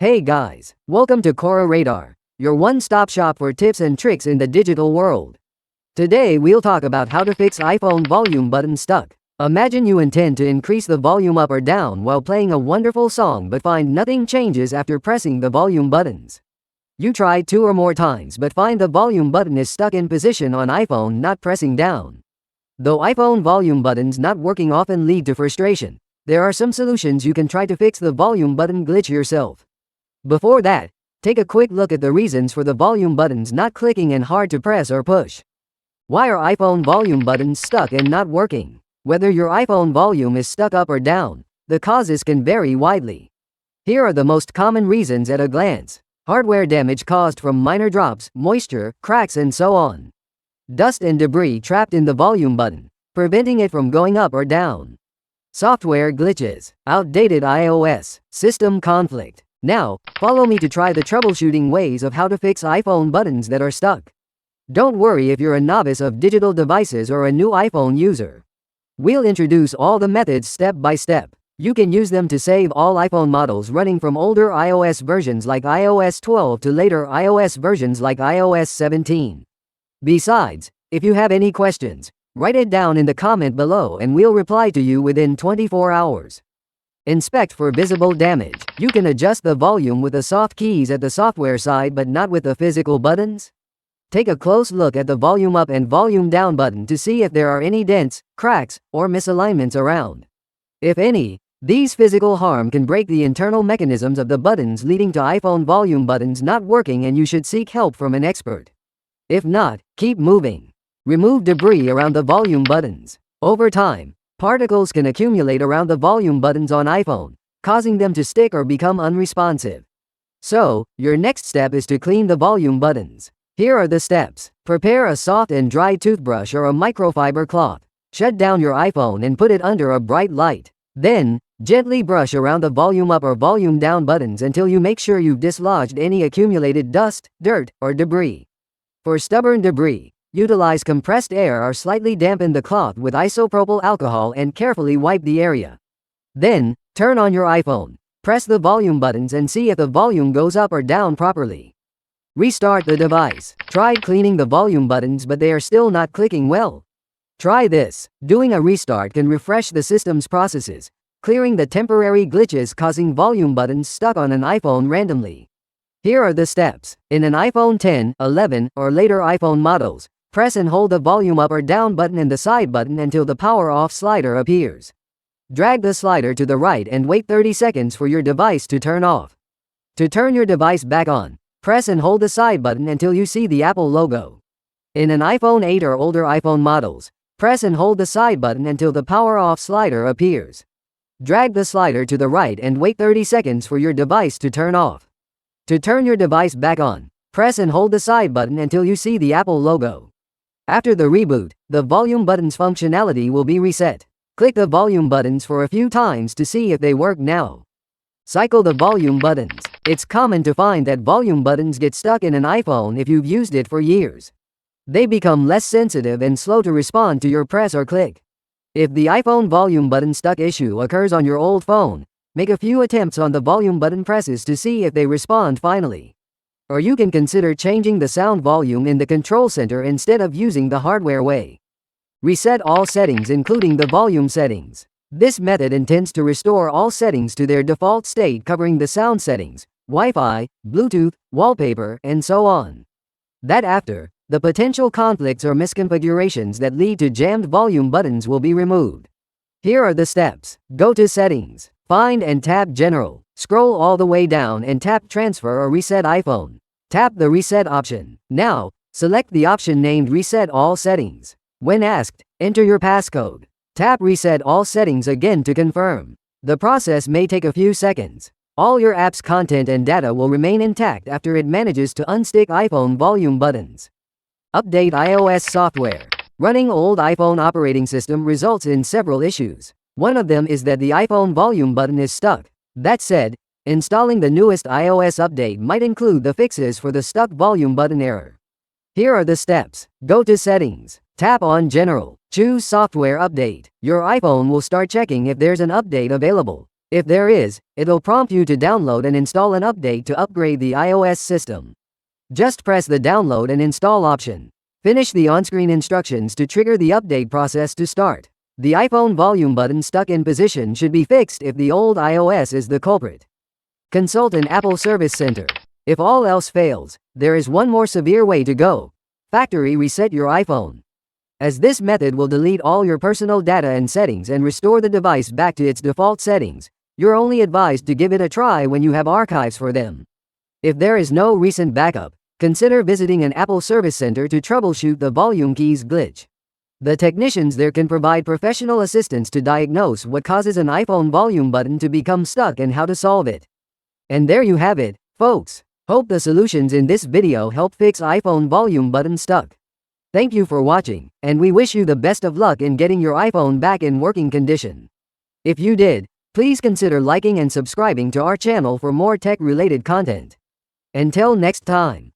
Hey guys, welcome to Cora Radar, your one-stop shop for tips and tricks in the digital world. Today we'll talk about how to fix iPhone volume button stuck. Imagine you intend to increase the volume up or down while playing a wonderful song but find nothing changes after pressing the volume buttons. You tried 2 or more times but find the volume button is stuck in position on iPhone, not pressing down. Though iPhone volume buttons not working often lead to frustration, there are some solutions you can try to fix the volume button glitch yourself. Before that, take a quick look at the reasons for the volume buttons not clicking and hard to press or push. Why are iPhone volume buttons stuck and not working? Whether your iPhone volume is stuck up or down, the causes can vary widely. Here are the most common reasons at a glance. Hardware damage caused from minor drops, moisture, cracks and so on. Dust and debris trapped in the volume button, preventing it from going up or down. Software glitches, outdated iOS, system conflict. Now, follow me to try the troubleshooting ways of how to fix iPhone buttons that are stuck. Don't worry if you're a novice of digital devices or a new iPhone user. We'll introduce all the methods step by step. You can use them to save all iPhone models running from older iOS versions like iOS 12 to later iOS versions like iOS 17. Besides, if you have any questions, write it down in the comment below and we'll reply to you within 24 hours. Inspect for visible damage. You can adjust the volume with the soft keys at the software side but not with the physical buttons. Take a close look at the volume up and volume down button to see if there are any dents, cracks, or misalignments around. If any, these physical harm can break the internal mechanisms of the buttons leading to iPhone volume buttons not working and you should seek help from an expert. If not, keep moving. Remove debris around the volume buttons. Over time, particles can accumulate around the volume buttons on iPhone, causing them to stick or become unresponsive. So, your next step is to clean the volume buttons. Here are the steps. Prepare a soft and dry toothbrush or a microfiber cloth. Shut down your iPhone and put it under a bright light. Then, gently brush around the volume up or volume down buttons until you make sure you've dislodged any accumulated dust, dirt, or debris. For stubborn debris, utilize compressed air or slightly dampen the cloth with isopropyl alcohol and carefully wipe the area. Then, turn on your iPhone, press the volume buttons and see if the volume goes up or down properly. Restart the device. Tried cleaning the volume buttons but they are still not clicking well? Try this. Doing a restart can refresh the system's processes, clearing the temporary glitches causing volume buttons stuck on an iPhone randomly. Here are the steps. In an iPhone 10, 11, or later iPhone models, press and hold the volume up or down button and the side button until the power off slider appears. Drag the slider to the right and wait 30 seconds for your device to turn off. To turn your device back on, press and hold the side button until you see the Apple logo. In an iPhone 8 or older iPhone models, press and hold the side button until the power off slider appears. Drag the slider to the right and wait 30 seconds for your device to turn off. To turn your device back on, press and hold the side button until you see the Apple logo. After the reboot, the volume button's functionality will be reset. Click the volume buttons for a few times to see if they work now. Cycle the volume buttons. It's common to find that volume buttons get stuck in an iPhone if you've used it for years. They become less sensitive and slow to respond to your press or click. If the iPhone volume button stuck issue occurs on your old phone, make a few attempts on the volume button presses to see if they respond finally. Or you can consider changing the sound volume in the control center instead of using the hardware way. Reset all settings including the volume settings. This method intends to restore all settings to their default state covering the sound settings, Wi-Fi, Bluetooth, wallpaper, and so on. That after, the potential conflicts or misconfigurations that lead to jammed volume buttons will be removed. Here are the steps. Go to Settings. Find and tap General. Scroll all the way down and tap Transfer or Reset iPhone. Tap the Reset option. Now, select the option named Reset All Settings. When asked, enter your passcode. Tap Reset All Settings again to confirm. The process may take a few seconds. All your app's content and data will remain intact after it manages to unstick iPhone volume buttons. Update iOS software. Running old iPhone operating system results in several issues. One of them is that the iPhone volume button is stuck. That said, installing the newest iOS update might include the fixes for the stuck volume button error. Here are the steps. Go to Settings. Tap on General. Choose Software Update. Your iPhone will start checking if there's an update available. If there is, it'll prompt you to download and install an update to upgrade the iOS system. Just press the download and install option. Finish the on-screen instructions to trigger the update process to start. The iPhone volume button stuck in position should be fixed if the old iOS is the culprit. Consult an Apple Service Center. If all else fails, there is one more severe way to go. Factory reset your iPhone. As this method will delete all your personal data and settings and restore the device back to its default settings, you're only advised to give it a try when you have archives for them. If there is no recent backup, consider visiting an Apple Service Center to troubleshoot the volume keys glitch. The technicians there can provide professional assistance to diagnose what causes an iPhone volume button to become stuck and how to solve it. And there you have it, folks. Hope the solutions in this video help fix iPhone volume button stuck. Thank you for watching, and we wish you the best of luck in getting your iPhone back in working condition. If you did, please consider liking and subscribing to our channel for more tech-related content. Until next time.